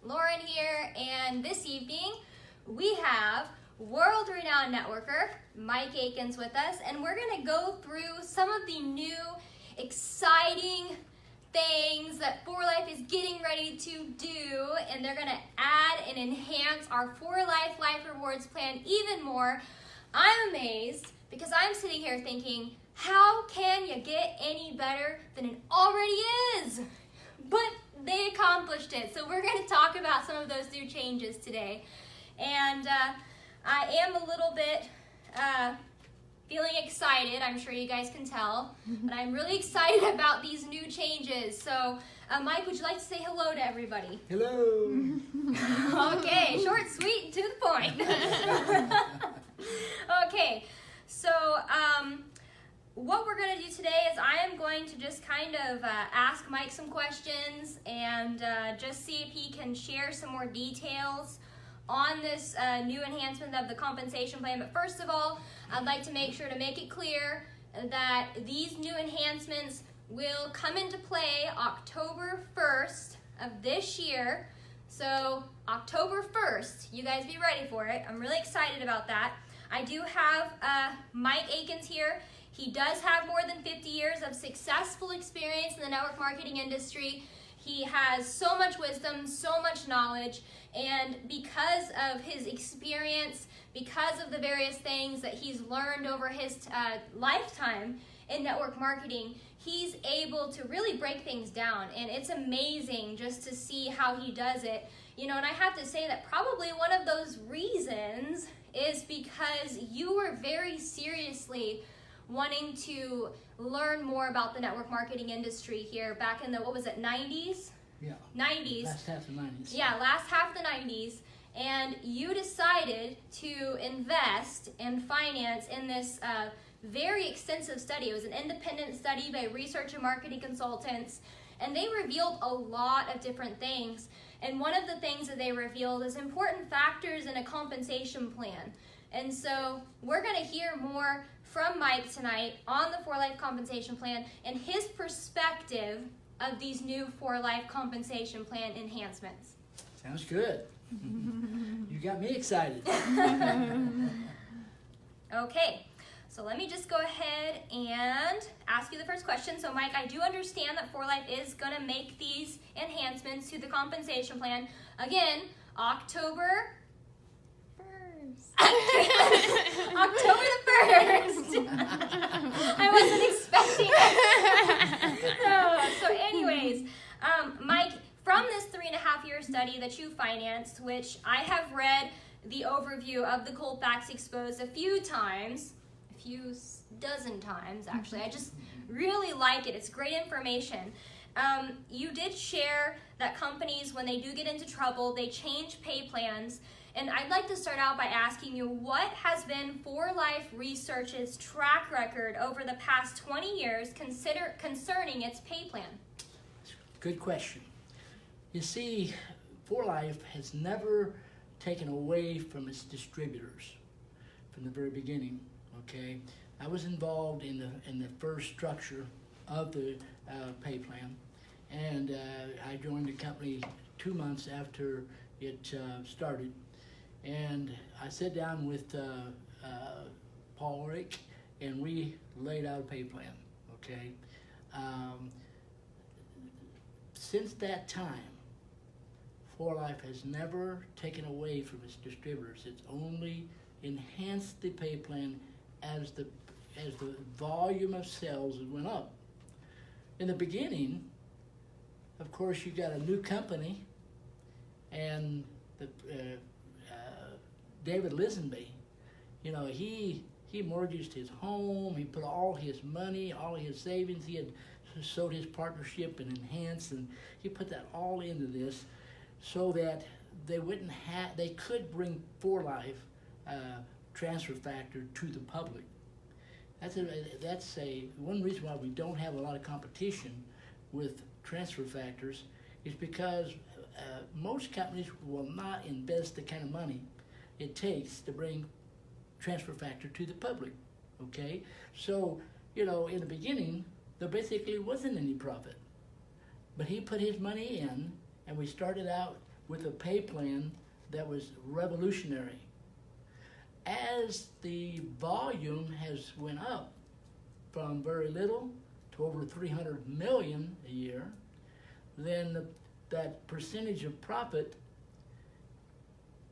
Lauren here, and this evening we have world-renowned networker Mike Akins with us, and we're going to go through some of the new exciting things that 4Life is getting ready to do, and they're going to add and enhance our 4Life Life Rewards plan even more. I'm amazed because I'm sitting here thinking, how can you get any better than it already is? But they accomplished it. So we're going to talk about some of those new changes today. And I am a little bit feeling excited. I'm sure you guys can tell. But I'm really excited about these new changes. So Mike, would you like to say hello to everybody? Hello. Okay, short, sweet, and to the point. Okay, so what we're going to do today is I am going to just kind of ask Mike some questions and just see if he can share some more details on this new enhancement of the compensation plan. But first of all, I'd like to make sure to make it clear that these new enhancements will come into play October 1st of this year. So October 1st, you guys be ready for it. I'm really excited about that. I do have Mike Akins here. He does have more than 50 years of successful experience in the network marketing industry. He has so much wisdom, so much knowledge, and because of his experience, because of the various things that he's learned over his lifetime in network marketing, he's able to really break things down, and it's amazing just to see how he does it. You know, and I have to say that probably one of those reasons is because you were very seriously wanting to learn more about the network marketing industry here back in the, what was it, 90s? Yeah. 90s. Last half of the 90s. Yeah, last half of the 90s. And you decided to invest and finance in this very extensive study. It was an independent study by research and marketing consultants, and they revealed a lot of different things. And one of the things that they revealed is important factors in a compensation plan. And so we're going to hear more from Mike tonight on the 4Life compensation plan and his perspective of these new 4Life compensation plan enhancements. Sounds good. You got me excited. Okay, so let me just go ahead and ask you the first question. So Mike, I do understand that 4Life is going to make these enhancements to the compensation plan. Again, October October the 1st. I wasn't expecting it. So anyways, Mike, from this 3.5-year study that you financed, which I have read the overview of the Colfax Exposed a few times, a few dozen times actually. I just really like it. It's great information. You did share that companies, when they do get into trouble, they change pay plans. And I'd like to start out by asking you, what has been 4Life Research's track record over the past 20 years concerning its pay plan? Good question. You see, 4Life has never taken away from its distributors from the very beginning. Okay, I was involved in the first structure of the pay plan, and I joined the company 2 months after it started. And I sat down with Paul Rick, and we laid out a pay plan, okay? Since that time, 4Life has never taken away from its distributors. It's only enhanced the pay plan as the volume of sales went up. In the beginning, of course, you got a new company, and the David Lisenby, you know, he mortgaged his home, he put all his money, all his savings, he had sold his partnership and Enhanced, and he put that all into this so that they could bring 4Life transfer factor to the public. That's one reason why we don't have a lot of competition with transfer factors is because most companies will not invest the kind of money it takes to bring transfer factor to the public, okay? So, you know, in the beginning, there basically wasn't any profit. But he put his money in, and we started out with a pay plan that was revolutionary. As the volume has went up from very little to over 300 million a year, then that percentage of profit,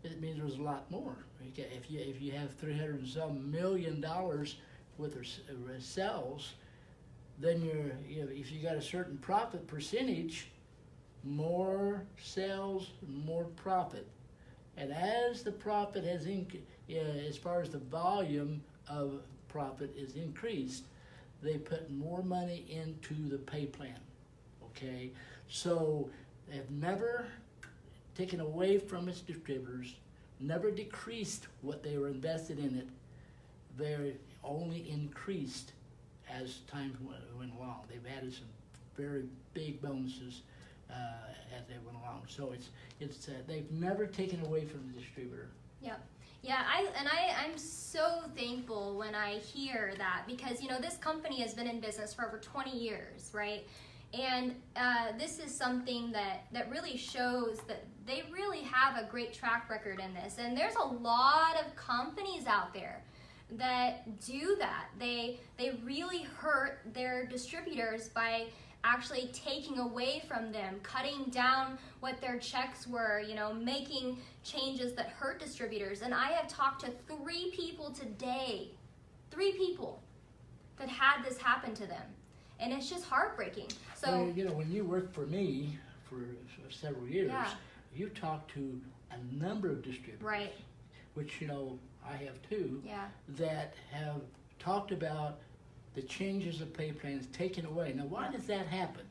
it means there's a lot more. If you have $300 and some million worth of sales, then if you got a certain profit percentage, more sales, more profit. And as the profit has as far as the volume of profit is increased, they put more money into the pay plan. Okay, so they've never taken away from its distributors, never decreased what they were invested in it. They only increased as time went along. They've added some very big bonuses as they went along. So it's they've never taken away from the distributor. Yep. Yeah, I'm so thankful when I hear that, because this company has been in business for over 20 years, right? And this is something that really shows that they really have a great track record in this. And there's a lot of companies out there that do that. They really hurt their distributors by actually taking away from them, cutting down what their checks were, making changes that hurt distributors. And I have talked to 3 people today, 3 people that had this happen to them. And it's just heartbreaking. So, well, when you worked for me for several years, yeah, you talked to a number of distributors, right, which I have too, yeah, that have talked about the changes of pay plans taken away. Now, why does that happen?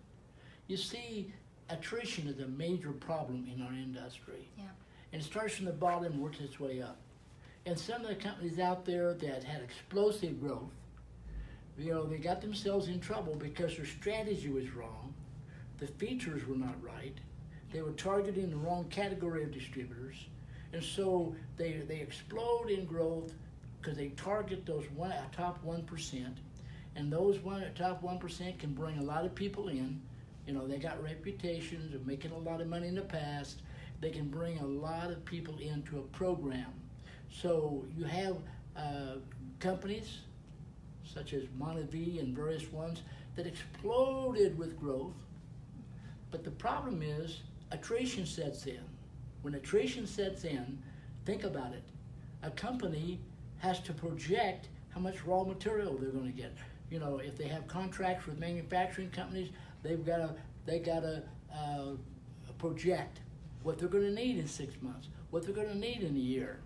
You see, attrition is a major problem in our industry. Yeah. And it starts from the bottom and works its way up. And some of the companies out there that had explosive growth, they got themselves in trouble because their strategy was wrong, the features were not right, they were targeting the wrong category of distributors, and so they explode in growth because they target those top 1%, and those top 1% can bring a lot of people in. They got reputations of making a lot of money in the past. They can bring a lot of people into a program. So you have companies such as Montev and various ones that exploded with growth, but the problem is attrition sets in. When attrition sets in, think about it. A company has to project how much raw material they're going to get. If they have contracts with manufacturing companies, they got to project what they're going to need in 6 months, what they're going to need in a year.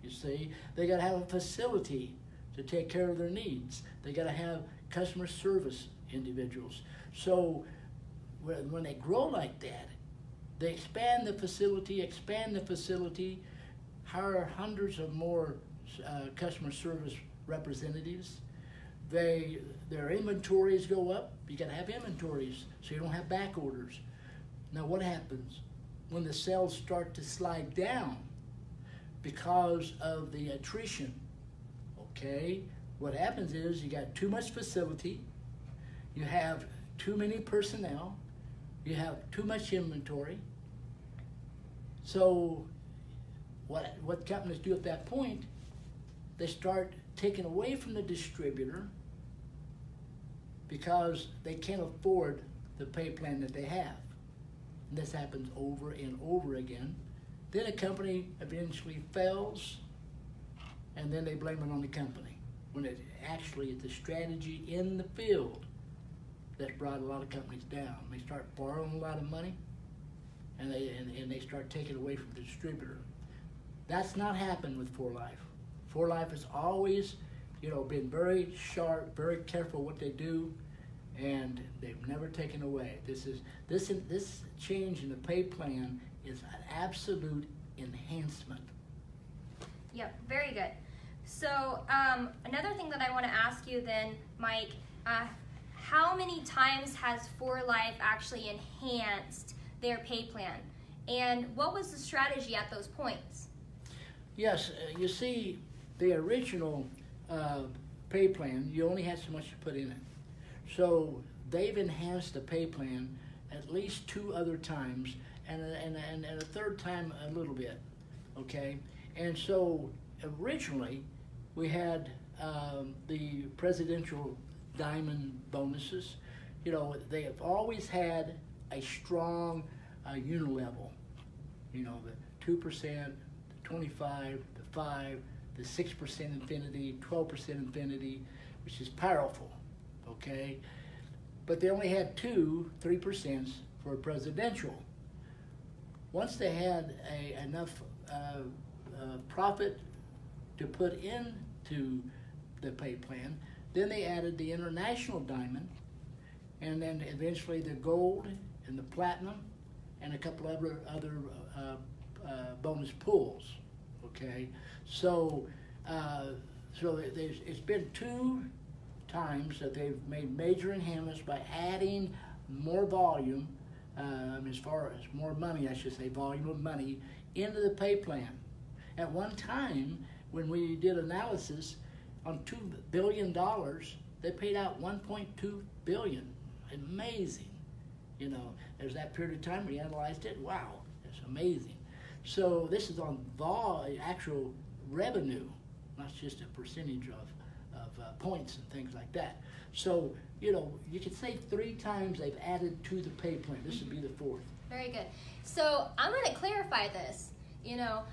You see, they got to have a facility to take care of their needs. They got to have customer service individuals. So when they grow like that, they expand the facility, hire hundreds of more customer service representatives. Their inventories go up. You got to have inventories so you don't have back orders. Now what happens when the sales start to slide down because of the attrition? Okay, what happens is you got too much facility, you have too many personnel, you have too much inventory. So what companies do at that point, they start taking away from the distributor because they can't afford the pay plan that they have. And this happens over and over again. Then a company eventually fails, and then they blame it on the company, when it actually is the strategy in the field that's brought a lot of companies down. They start borrowing a lot of money, and they start taking away from the distributor. That's not happened with 4Life. 4Life has always, been very sharp, very careful what they do, and they've never taken away. This change in the pay plan is an absolute enhancement. Yep, very good. So another thing that I want to ask you then, Mike, how many times has 4Life actually enhanced their pay plan? And what was the strategy at those points? Yes, you see, the original pay plan, you only had so much to put in it. So they've enhanced the pay plan at least 2 other times and a third time a little bit, okay? And so originally we had the presidential diamond bonuses. You know, they have always had a strong unilevel. You know, the 2%, the 25, the 5, the 6% infinity, 12% infinity, which is powerful, okay? But they only had 3% for presidential. Once they had enough profit to put into the pay plan, then they added the international diamond, and then eventually the gold and the platinum, and a couple other bonus pools. Okay, so it's been 2 times that they've made major enhancements by adding more volume, as far as more money, I should say, volume of money into the pay plan. At one time, when we did analysis on $2 billion, they paid out $1.2 billion. Amazing. You know, there's that period of time we analyzed it. Wow, it's amazing. So this is on actual revenue, not just a percentage of points and things like that. So, you know, you could say 3 times they've added to the pay plan. This would be the 4th. Very good. So I'm going to clarify this. You know,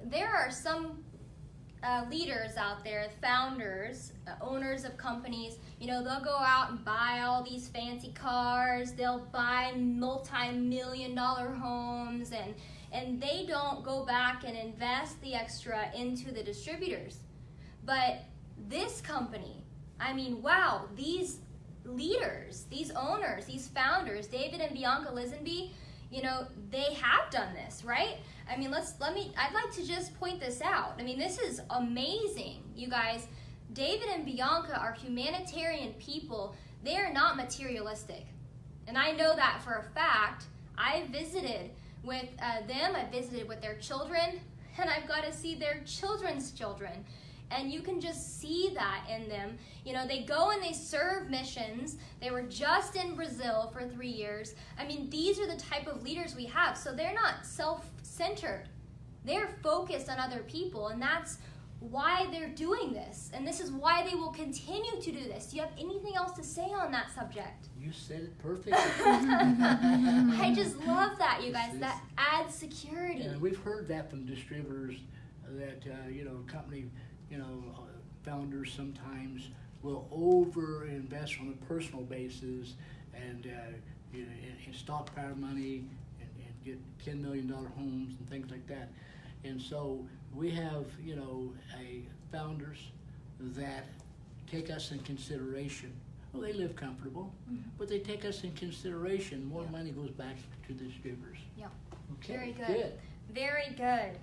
there are some leaders out there, founders, owners of companies, you know, they'll go out and buy all these fancy cars, they'll buy multi-million-dollar homes, and they don't go back and invest the extra into the distributors. But this company, I mean, wow, these leaders, these owners, these founders, David and Bianca Lisenby, you know, they have done this, right? I mean, I'd like to just point this out. I mean, this is amazing, you guys. David and Bianca are humanitarian people. They are not materialistic. And I know that for a fact. I visited with them, I visited with their children, and I've got to see their children's children. And you can just see that in them. You know, they go and they serve missions. They were just in Brazil for 3 years. I mean, these are the type of leaders we have. So they're not self-centered. They're focused on other people, and that's why they're doing this. And this is why they will continue to do this. Do you have anything else to say on that subject? You said it perfectly. I just love that, you guys. That adds security. And we've heard that from distributors that, you know, company, you know, founders sometimes will over-invest on a personal basis and you know, in stockpile money and get $10 million homes and things like that. And so we have, you know, founders that take us in consideration. Well, they live comfortable, but they take us in consideration. More money goes back to the distributors. Yeah. Okay. Very good. Very good.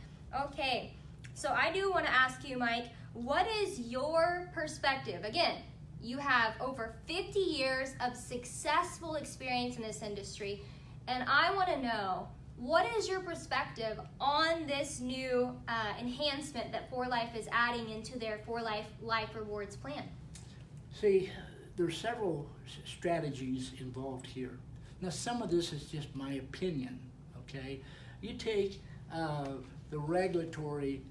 Okay. So I do want to ask you, Mike, what is your perspective? Again, you have over 50 years of successful experience in this industry, and I want to know, what is your perspective on this new enhancement that 4Life is adding into their 4Life Rewards plan? See, there's several strategies involved here. Now, some of this is just my opinion, okay? You take the regulatory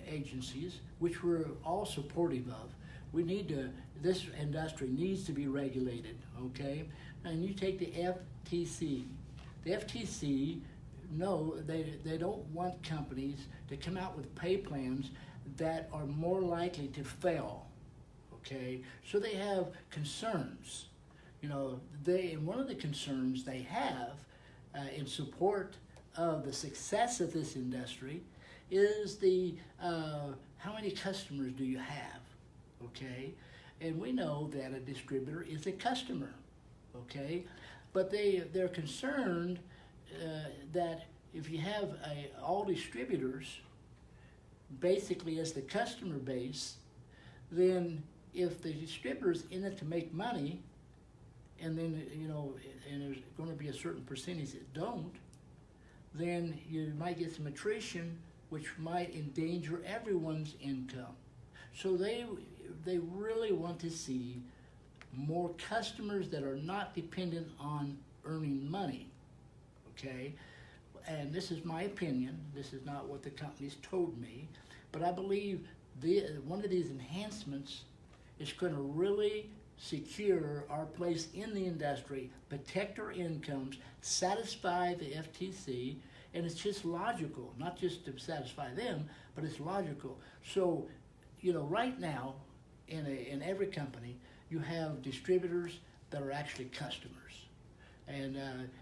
agencies, which we're all supportive of. We need to, this industry needs to be regulated, okay? And you take the FTC. The FTC, no, they don't want companies to come out with pay plans that are more likely to fail, okay? So they have concerns. You know, and one of the concerns they have in support of the success of this industry is the how many customers do you have, okay? And we know that a distributor is a customer, okay? But they're concerned that if you have all distributors basically as the customer base, then if the distributor's in it to make money, and then, you know, and there's going to be a certain percentage that don't, then you might get some attrition, which might endanger everyone's income. So they really want to see more customers that are not dependent on earning money, okay? And this is my opinion. This is not what the company's told me, but I believe one of these enhancements is going to really secure our place in the industry, protect our incomes, satisfy the FTC, and it's just logical, not just to satisfy them, but it's logical. So, right now, in every company, you have distributors that are actually customers. And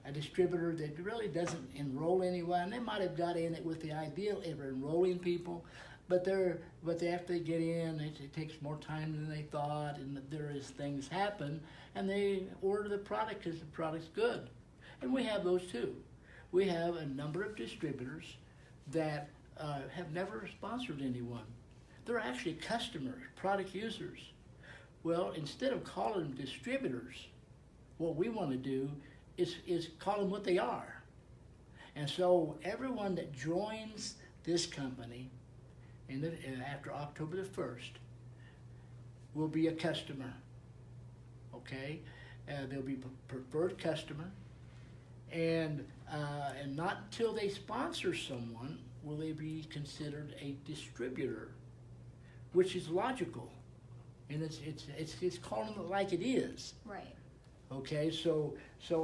a distributor that really doesn't enroll anyone, they might have got in it with the idea of enrolling people, but after they get in, it takes more time than they thought, and there is things happen, and they order the product because the product's good. And we have those too. We have a number of distributors that have never sponsored anyone. They're actually customers, product users. Well, instead of calling them distributors, what we want to do is call them what they are. And so everyone that joins this company after October the 1st will be a customer, okay? They'll be preferred customer, and not until they sponsor someone will they be considered a distributor, which is logical, and it's calling it like it is. Right. Okay, so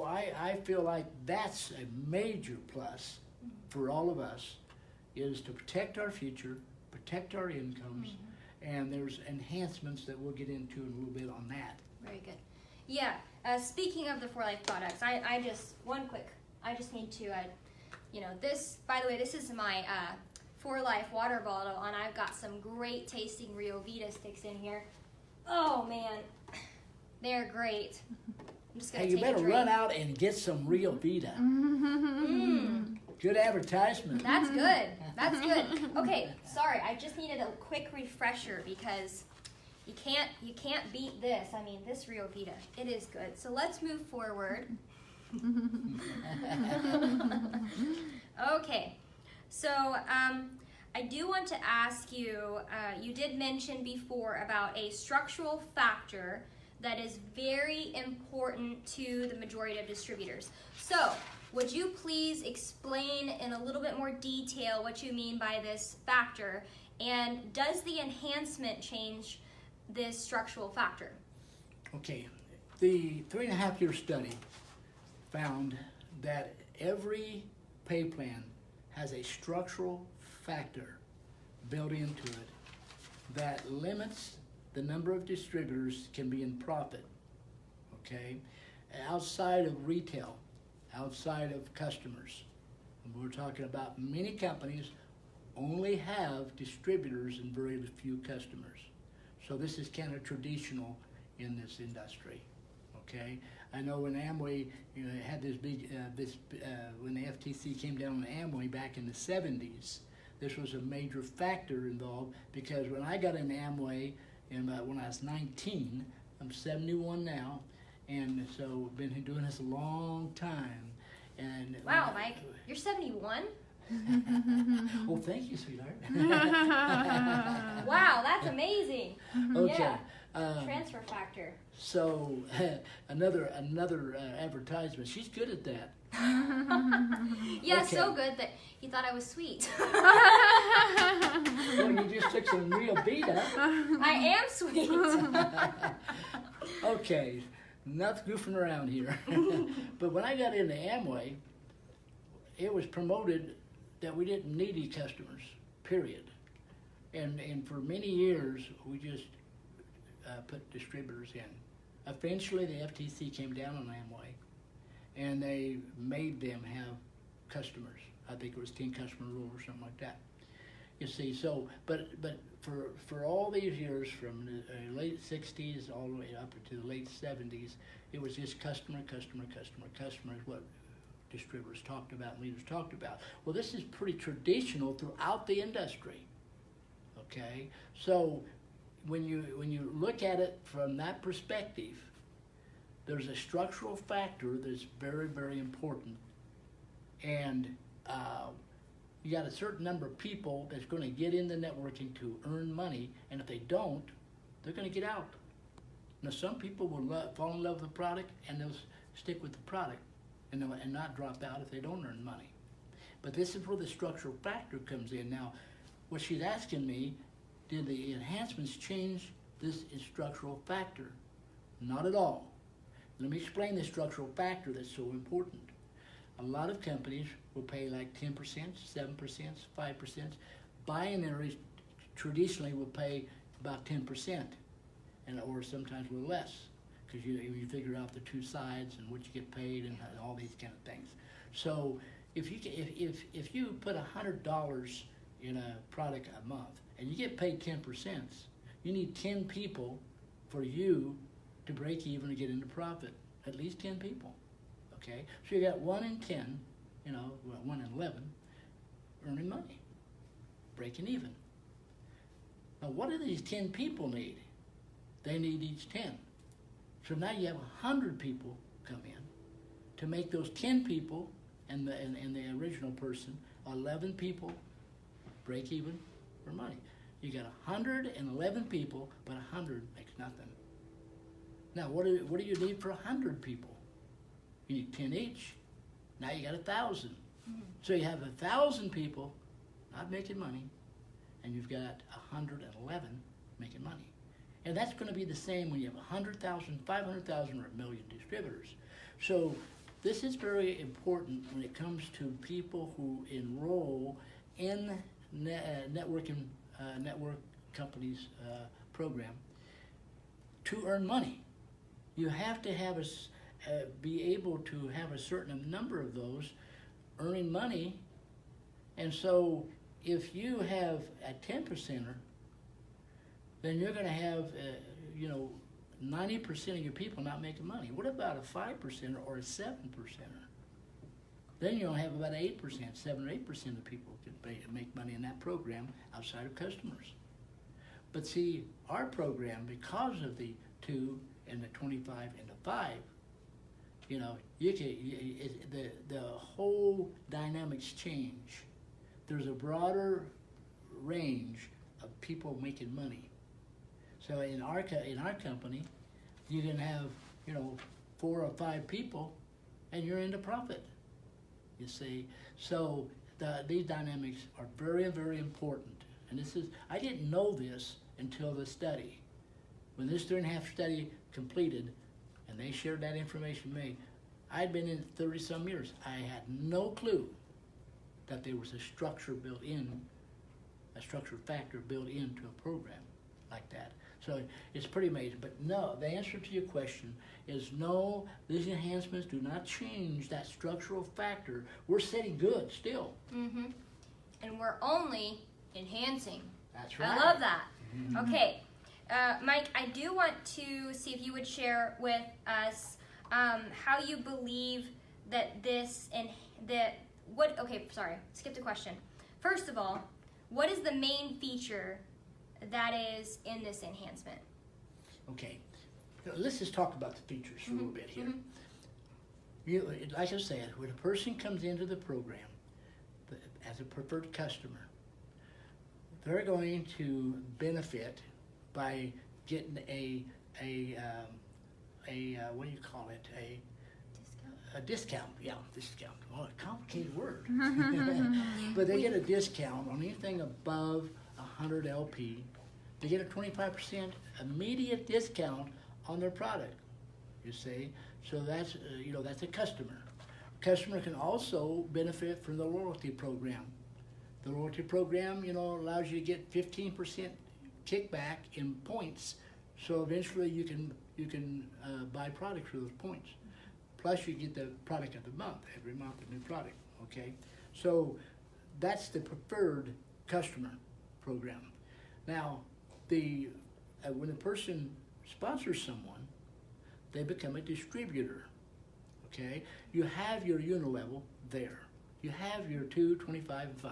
I feel like that's a major plus for all of us, is to protect our future, protect our incomes, and there's enhancements that we'll get into in a little bit on that. Very good. Yeah, speaking of the 4Life products, I just need to, this, by the way, this is my 4Life water bottle, and I've got some great tasting Rio Vita sticks in here. Oh man, they're great. I'm just gonna Hey, you better run out and get some Rio Vita. Good advertisement. That's good. That's good. Okay, sorry, I just needed a quick refresher because you can't beat this. I mean, this Rio Vita, it is good. So let's move forward. Okay, so I do want to ask you, you did mention before about a structural factor that is very important to the majority of distributors. So, would you please explain in a little bit more detail what you mean by this factor, and does the enhancement change this structural factor? Okay, the 3.5-year study found that every pay plan has a structural factor built into it that limits the number of distributors can be in profit, okay? Outside of retail, outside of customers. And we're talking about many companies only have distributors and very few customers. So this is kind of traditional in this industry, okay? I know when Amway, had this big, when the FTC came down on Amway back in the 70s, this was a major factor involved, because when I got into Amway, when I was 19, I'm 71 now, and so been doing this a long time. And wow, Mike, you're 71? Well, thank you, sweetheart. Wow, that's amazing. Okay. Yeah. Transfer factor. So another advertisement. She's good at that. Yeah, Okay. so good that you thought I was sweet. Well, you just took some Rio Vita. I am sweet. Okay, not goofing around here. But when I got into Amway, it was promoted that we didn't need any customers, period. And for many years, we just put distributors in. Eventually, the FTC came down on Amway, and they made them have customers. I think it was 10 customer rule or something like that. You see, so, but for all these years, from the late 60s all the way up to the late 70s, it was just customer is what distributors talked about and leaders talked about. Well, this is pretty traditional throughout the industry, okay? So when you look at it from that perspective, there's a structural factor that's very, very important. And you got a certain number of people that's going to get into networking to earn money, and if they don't, they're going to get out. Now, some people will fall in love with the product, and they'll stick with the product, and not drop out if they don't earn money. But this is where the structural factor comes in. Now, what she's asking me, did the enhancements change this structural factor? Not at all. Let me explain the structural factor that's so important. A lot of companies will pay like 10%, 7%, 5%. Binaries traditionally will pay about 10%, or sometimes a little less, because you figure out the two sides and what you get paid and all these kind of things. So if you put $100 in a product a month and you get paid 10%, you need 10 people for you to break even and get into profit. At least 10 people. Okay, so you got 1 in 10, 1 in 11, earning money, breaking even. Now, what do these 10 people need? They need each 10. So now you have 100 people come in to make those 10 people and the original person, 11 people, break even for money. You got 111 people, but 100 makes nothing. Now, what do you need for 100 people? You need 10 each. Now you got 1,000. Mm-hmm. So you have 1,000 people not making money, and you've got 111 making money. And that's going to be the same when you have 100,000, 500,000, or 1 million distributors. So this is very important when it comes to people who enroll in network companies program to earn money. You have to have be able to have a certain number of those earning money. And so if you have a 10%er, then you're going to have 90% of your people not making money. What about a 5%er or a 7%er? Then you'll have about 8%, 7 or 8% of people can make money in that program outside of customers. But see, our program, because of the 2 and the 25 and the 5, the whole dynamics change. There's a broader range of people making money. So in our company, you can have 4 or 5 people, and you're into profit. You see, so these dynamics are very, very important. And I didn't know this until the study. When this 3.5 study completed, and they shared that information with me, I'd been in 30-some years. I had no clue that there was a structure built in, a structure factor built into a program like that. So it's pretty amazing. But no, the answer to your question is no, these enhancements do not change that structural factor. We're setting good still. Mm-hmm. And we're only enhancing. That's right. I love that. Mm-hmm. Okay. Mike, I do want to see if you would share with us how you believe that skipped a question. First of all, what is the main feature that is in this enhancement? Okay, let's just talk about the features for a little bit here. Mm-hmm. Like I said, when a person comes into the program as a preferred customer, they're going to benefit by getting a what do you call it? A discount. Yeah, discount. Oh, a complicated word. But they get a discount on anything above 100 LP. They get a 25% immediate discount on their product. You see, so that's that's a customer. Customer can also benefit from the loyalty program. The loyalty program, allows you to get 15% kickback in points. So eventually you can buy products for those points. Plus you get the product of the month, every month a new product, okay? So that's the preferred customer program. Now, when a person sponsors someone, they become a distributor, okay? You have your unit level there. You have your 2, 25, and 5.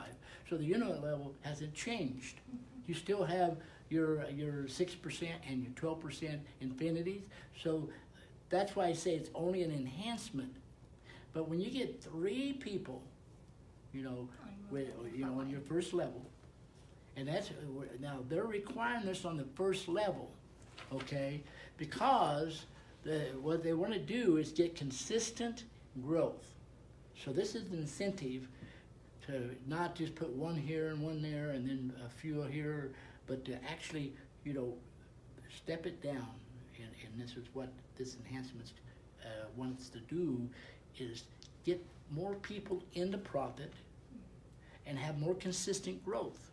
So the unit level hasn't changed. You still have your 6% and your 12% infinities. So that's why I say it's only an enhancement. But when you get 3 people, on your first level, and now they're requiring this on the first level, okay? Because what they want to do is get consistent growth. So this is an incentive to not just put one here and one there and then a few here, but to actually, step it down. And this is what this enhancements wants to do, is get more people into profit and have more consistent growth.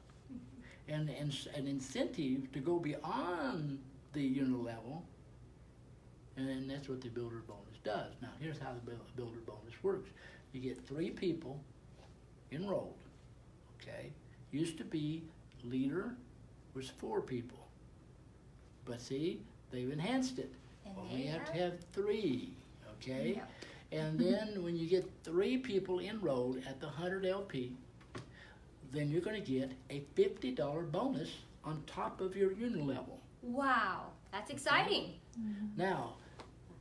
And an incentive to go beyond the unit level, and that's what the builder bonus does. Now here's how the builder bonus works. You get 3 people enrolled, okay? Used to be leader was 4 people. But see, they've enhanced it. We have to have 3, okay? Yep. And then when you get 3 people enrolled at the 100 LP, then you're going to get a $50 bonus on top of your unit level. Wow, that's exciting. Now,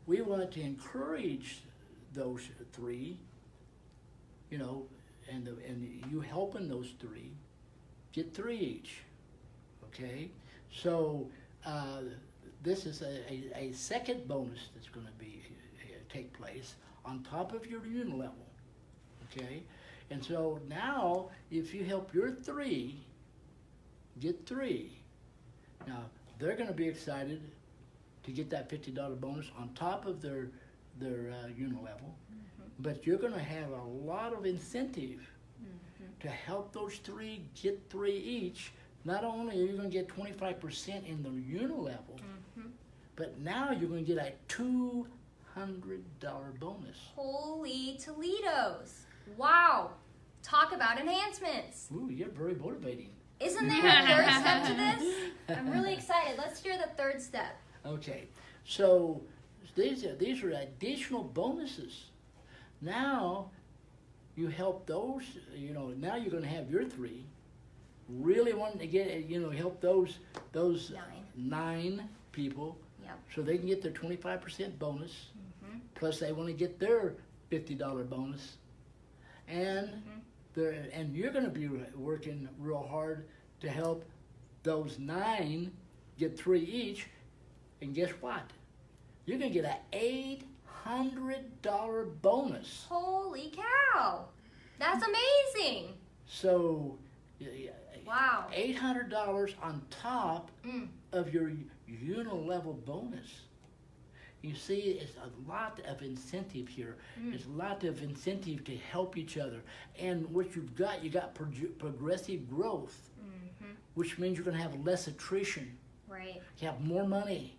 we want to encourage those 3, and you helping those 3 get 3 each, okay? So this is a second bonus that's going to take place on top of your unit level, okay? And so now, if you help your 3 get 3, now they're going to be excited to get that $50 bonus on top of their unit level, but you're going to have a lot of incentive to help those 3 get 3 each. Not only are you going to get 25% in the unit level, but now you're going to get a $200 bonus. Holy Toledos. Wow. Talk about enhancements. Ooh, you're very motivating. Isn't there a third step to this? I'm really excited. Let's hear the third step. Okay, so these are additional bonuses. Now you help those, now you're going to have your 3. Really wanting to get, help those 9 people, Yep. so they can get their 25% bonus, plus they want to get their $50 bonus, and and you're going to be working real hard to help those 9 get 3 each, and guess what? You're going to get an $800 bonus. Holy cow. That's amazing. So, Wow. $800 on top of your unit-level bonus. You see, it's a lot of incentive here. It's a lot of incentive to help each other. And what you got progressive growth, which means you're going to have less attrition. Right. You have more money,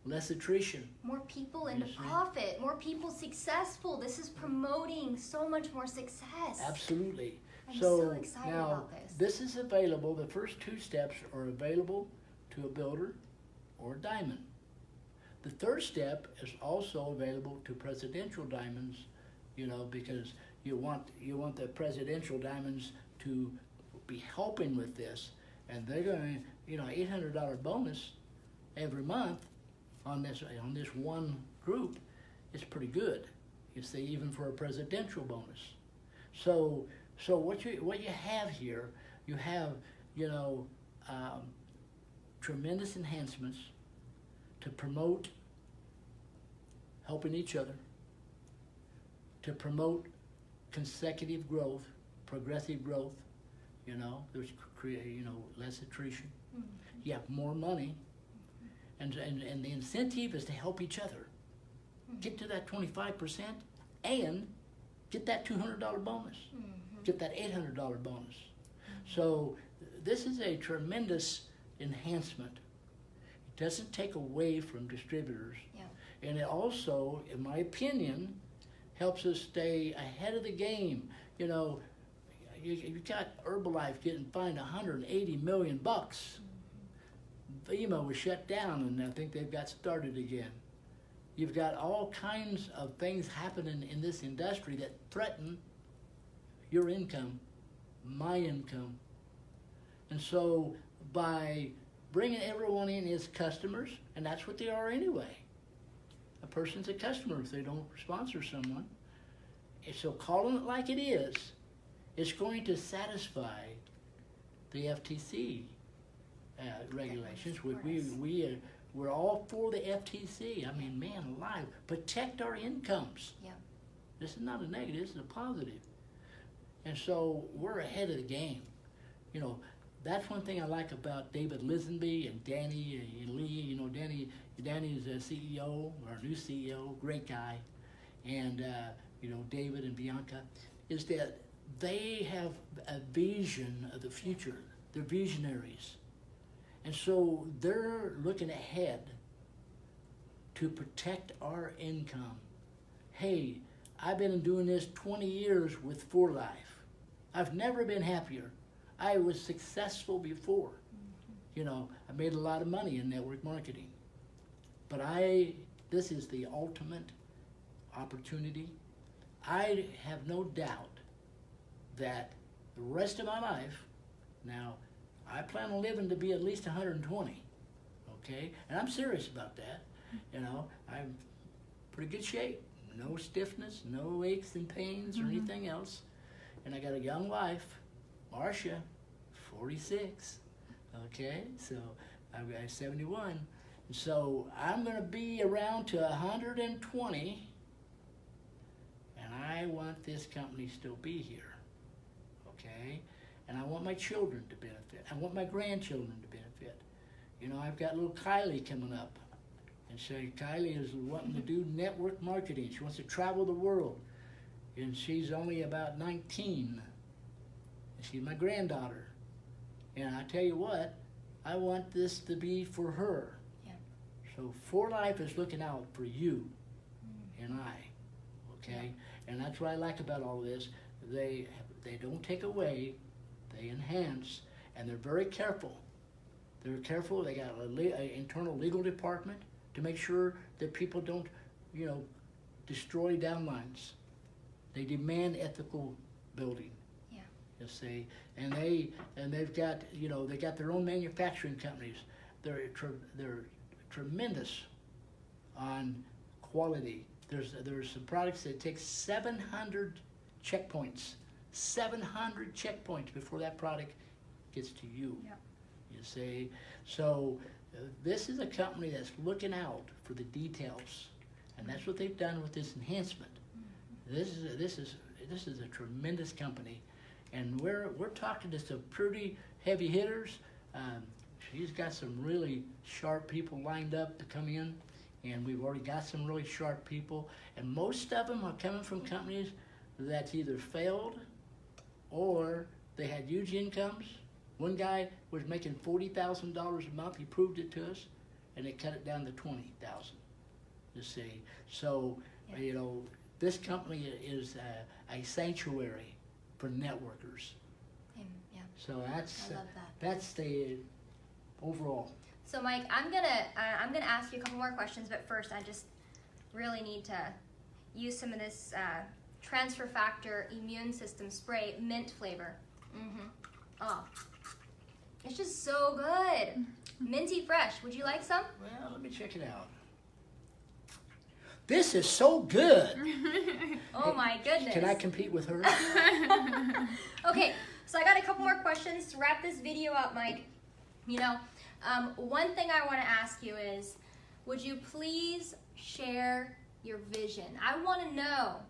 less attrition. More people into profit, more people successful. This is promoting so much more success. Absolutely. I'm so excited now, about this. This is available, the first 2 steps are available to a builder or a diamond. The third step is also available to presidential diamonds, because you want the presidential diamonds to be helping with this, and they're going to, $800 bonus every month on this one group is pretty good. You see, even for a presidential bonus. So what you have here, you have tremendous enhancements to promote helping each other, to promote consecutive growth, progressive growth. There's less attrition. You have more money, and the incentive is to help each other get to that 25% and get that $200 bonus, get that $800 bonus. So this is a tremendous enhancement. It doesn't take away from distributors. Yeah. And it also, in my opinion, helps us stay ahead of the game. You got Herbalife getting fined $180 million. FEMA was shut down, and I think they've got started again. You've got all kinds of things happening in this industry that threaten your income, my income. And so by bringing everyone in as customers, and that's what they are anyway. A person's a customer if they don't sponsor someone. So calling it like it is, it's going to satisfy the FTC regulations. We're all for the FTC. I mean, man alive, protect our incomes. Yeah. This is not a negative, this is a positive. And so we're ahead of the game. You know, that's one thing I like about David Lisenby and Danny and Lee. You know, Danny is the CEO, our new CEO, great guy. And, you know, David and Bianca, is that they have a vision of the future. They're visionaries. And so they're looking ahead to protect our income. Hey, I've been doing this 20 years with 4Life. I've never been happier. I was successful before. You know, I made a lot of money in network marketing. But this is the ultimate opportunity. I have no doubt that the rest of my life, now, I plan on living to be at least 120, okay? And I'm serious about that. You know, I'm in pretty good shape. No stiffness, no aches and pains or anything else. And I got a young wife, Marcia, 46, okay? So I'm 71. And so I'm going to be around to 120, and I want this company to still be here, okay? And I want my children to benefit. I want my grandchildren to benefit. You know, I've got little Kylie coming up. And so Kylie is wanting to do network marketing. She wants to travel the world. And she's only about 19. And she's my granddaughter. And I tell you what, I want this to be for her. Yeah. So 4Life is looking out for you and I, okay? And that's what I like about all this. They don't take away, they enhance, and they're very careful. They're careful. They got an internal legal department to make sure that people don't, you know, destroy downlines. They demand ethical building. Yeah. You see, and they've got, you know, they got their own manufacturing companies. They're tremendous on quality. There's some products that take 700 checkpoints. 700 checkpoints before that product gets to you. Yep. You see, so this is a company that's looking out for the details, and that's what they've done with this enhancement. This is a tremendous company, and we're talking to some pretty heavy hitters. She's got some really sharp people lined up to come in, and we've already got some really sharp people, and most of them are coming from companies that's either failed or they had huge incomes. One guy was making $40,000 a month. He proved it to us, and they cut it down to $20,000. You see, so you know, this company is a sanctuary for networkers. Yeah. So I love that. that's the overall. So Mike, I'm gonna ask you a couple more questions, but first I just really need to use some of this transfer factor immune system spray mint flavor. Oh, it's just so good. Minty fresh. Would you like some? Well, let me check it out. This is so good. Oh my goodness. Can I compete with her? Okay, so I got a couple more questions to wrap this video up, Mike. You know, one thing I want to ask you is, would you please share your vision? I want to know,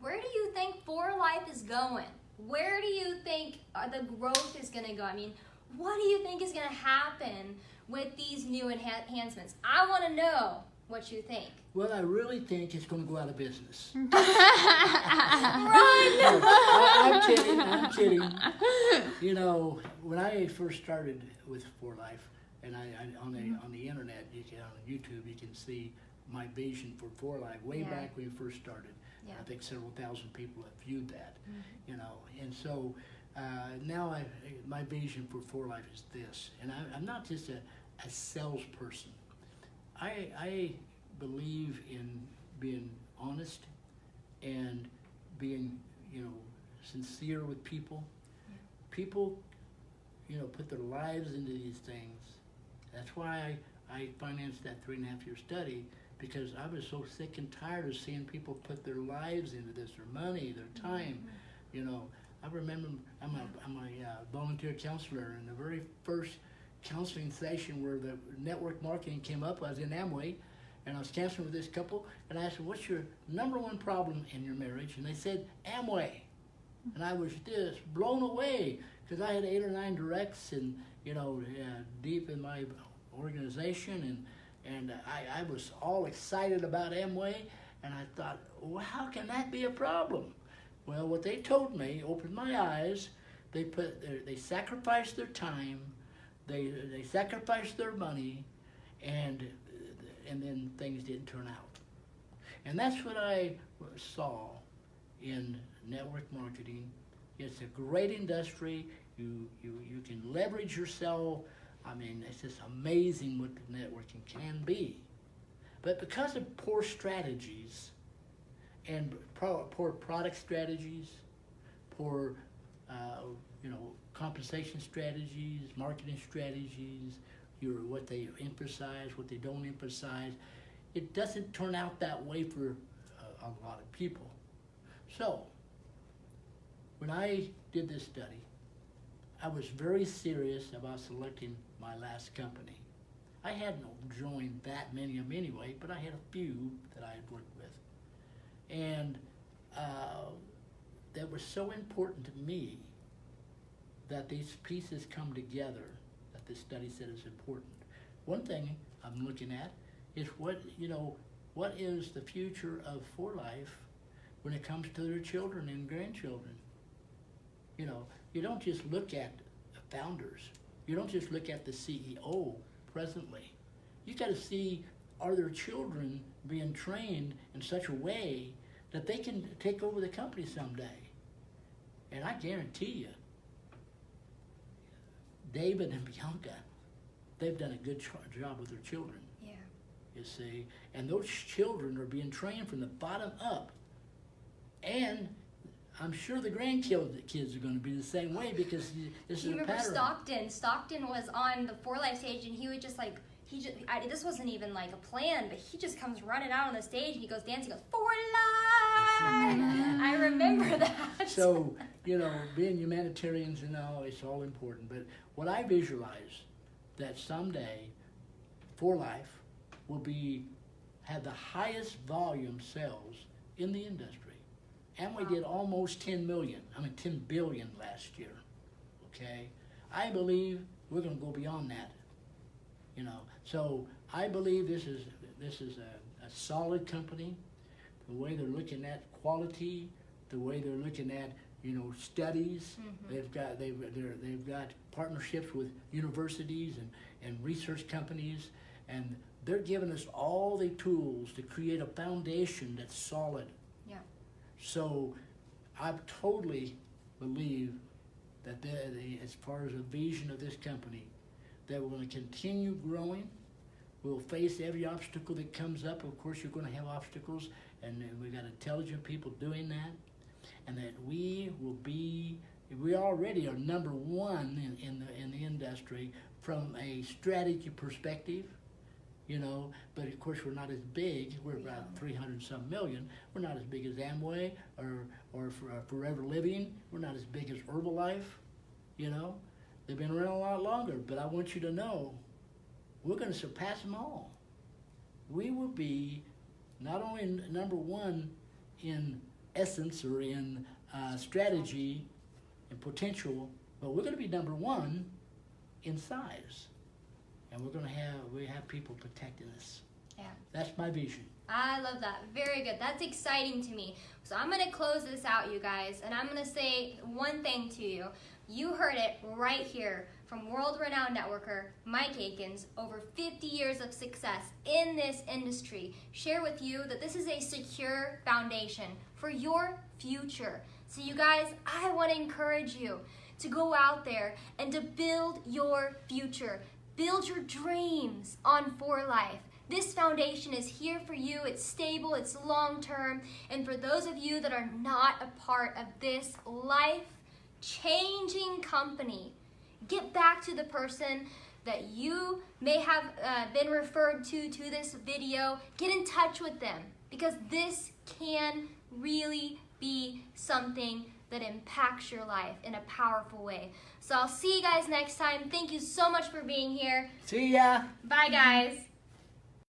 where do you think 4Life is going? Where do you think the growth is going to go? I mean, what do you think is going to happen with these new enhancements? I want to know what you think. Well, I really think it's going to go out of business. Run! I'm kidding. You know, when I first started with 4Life, and on the internet, on YouTube, you can see my vision for 4Life way back when we first started. Yeah. I think several thousand people have viewed that, you know. And so now my vision for 4Life is this. And I'm not just a salesperson. I believe in being honest and being, you know, sincere with people. Yeah. People, you know, put their lives into these things. That's why I financed that 3.5-year study, because I was so sick and tired of seeing people put their lives into this, their money, their time. You know, I remember I'm a volunteer counselor, and the very first counseling session where the network marketing came up, I was in Amway, and I was counseling with this couple, and I asked them, what's your number one problem in your marriage? And they said, Amway. And I was just blown away, because I had 8 or 9 directs and, deep in my organization, and I was all excited about Amway, and I thought, well, how can that be a problem? Well, what they told me opened my eyes. They sacrificed their time, they sacrificed their money, and then things didn't turn out. And that's what I saw in network marketing. It's a great industry. You can leverage yourself. I mean, it's just amazing what the networking can be. But because of poor strategies and poor product strategies, poor compensation strategies, marketing strategies, what they emphasize, what they don't emphasize, it doesn't turn out that way for a lot of people. So, when I did this study, I was very serious about selecting my last company. I hadn't joined that many of them anyway, but I had a few that I had worked with. And that was so important to me that these pieces come together, that this study said is important. One thing I'm looking at is what is the future of 4Life when it comes to their children and grandchildren. You don't just look at the founders. You don't just look at the CEO presently. You got to see, are their children being trained in such a way that they can take over the company someday? And I guarantee you, David and Bianca, they've done a good job with their children. Yeah. You see, and those children are being trained from the bottom up. And I'm sure the grandkids are going to be the same way, because this is a pattern. Remember Stockton was on the 4Life stage, and he would just like, this wasn't even like a plan, but he just comes running out on the stage, and he goes dancing, goes, 4Life! I remember that. So, being humanitarians and all, it's all important. But what I visualize, that someday 4Life will have the highest volume sales in the industry. Amway did almost 10 billion last year, okay? I believe we're going to go beyond that, So I believe this is a solid company. The way they're looking at quality, the way they're looking at studies. Mm-hmm. They've got partnerships with universities and research companies, and they're giving us all the tools to create a foundation that's solid. Yeah. So I totally believe that as far as the vision of this company, that we're going to continue growing. We'll face every obstacle that comes up. Of course, you're going to have obstacles, and we've got intelligent people doing that. And that we already are number one in the industry from a strategy perspective. But of course we're not as big. We're about 300-some million. We're not as big as Amway or Forever Living. We're not as big as Herbalife. They've been around a lot longer. But I want you to know, we're going to surpass them all. We will be not only number one in essence or in strategy and potential, but we're going to be number one in size. And we have people protecting us. Yeah. That's my vision. I love that. Very good. That's exciting to me. So I'm going to close this out, you guys, and I'm going to say one thing to you. You heard it right here from world-renowned networker Mike Akins, over 50 years of success in this industry, share with you that this is a secure foundation for your future. So you guys, I want to encourage you to go out there and to build your future. Build your dreams on 4Life. This foundation is here for you. It's stable, it's long-term. And for those of you that are not a part of this life-changing company, get back to the person that you may have been referred to this video. Get in touch with them, because this can really be something that impacts your life in a powerful way. So I'll see you guys next time. Thank you so much for being here. See ya. Bye, guys.